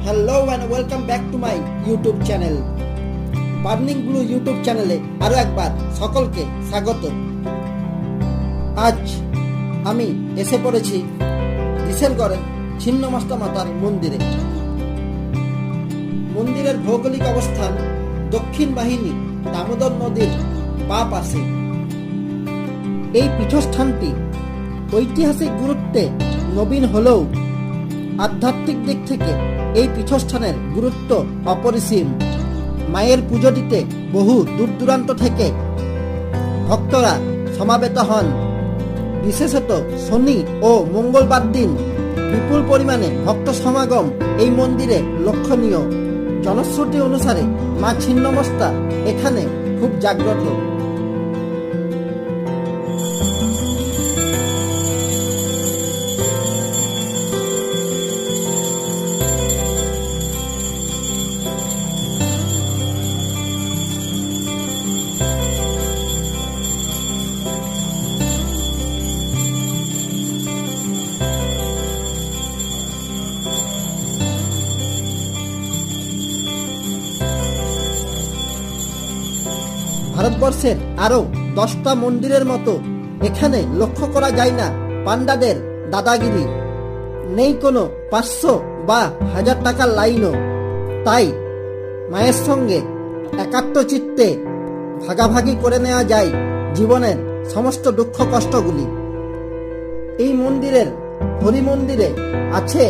Hello and welcome back to my YouTube channel. Burning blue YouTube চ্যানেলে আরও একবার সকলকে স্বাগত। আজ আমি এসে পড়েছি দিশেরগড়ের ছিন্নমস্তা মাতার মন্দিরে। মন্দিরের ভৌগোলিক অবস্থান দক্ষিণ বাহিনী দামোদর নদীর বাঁ পাশে। এই পীঠস্থানটি ঐতিহাসিক গুরুত্বে নবীন হলেও আধ্যাত্মিক দিক থেকে এই পীঠস্থানের গুরুত্ব অপরিসীম। মায়ের পুজো দিতে বহু দূর দূরান্ত থেকে ভক্তরা সমাবেত হন। বিশেষত শনি ও মঙ্গলবার দিন বিপুল পরিমাণে ভক্ত সমাগম এই মন্দিরে লক্ষণীয়। জনশ্রুতি অনুসারে মা ছিন্নমস্তা এখানে খুব জাগ্রত। ভারতবর্ষের আরো 10টা মন্দিরের মতো এখানে লক্ষ্য করা যায় না পান্ডাদের দাদাগিরি। নেই কোনো 500 বা 1000 টাকার লাইনও। তাই মায়ের সঙ্গে একাত্ম চিত্তে ভাগাভাগি করে নেওয়া যায় জীবনের সমস্ত দুঃখ কষ্টগুলি। এই মন্দিরের হরি মন্দিরে আছে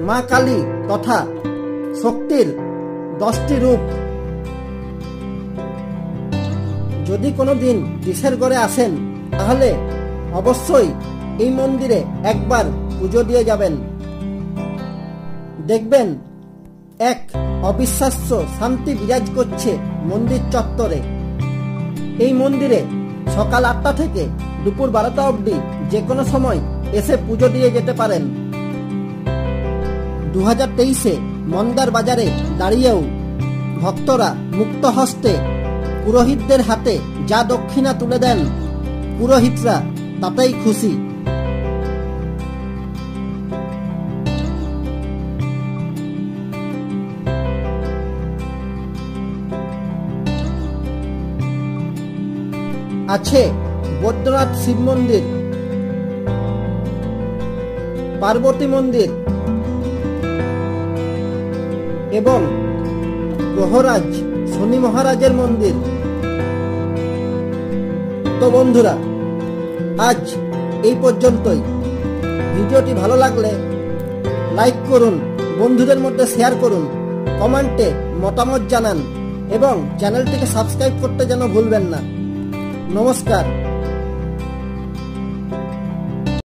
মা কালী তথা শক্তির 10টি রূপ। যদি কোনোদিন দিশেরগড়ে আসেন তাহলে অবশ্যই এই মন্দিরে একবার পুজো দিয়ে যাবেন। দেখবেন এক অবিশ্বাস্য শান্তি বিরাজ করছে মন্দির চত্বরে। এই মন্দিরে সকাল 8টা থেকে দুপুর 12টা অবধি যে কোনো সময় এসে পুজো দিয়ে যেতে পারেন। 2023-এ মন্দার বাজারে দাঁড়িয়েও ভক্তরা মুক্ত হস্তে পুরোহিতদের হাতে যা দক্ষিণা তুলে দেন, পুরোহিতরা তাতেই খুশি। আছে বৈদ্যনাথ শিব মন্দির, পার্বতী মন্দির এবং গ্রহরাজ শনি মহারাজের মন্দির। তো বন্ধুরা, আজ এই পর্যন্তই। ভিডিওটি ভালো লাগলে লাইক করুন, বন্ধুদের মধ্যে শেয়ার করুন, কমেন্টে মতামত জানান এবং চ্যানেলটিকে সাবস্ক্রাইব করতে যেন ভুলবেন না। নমস্কার।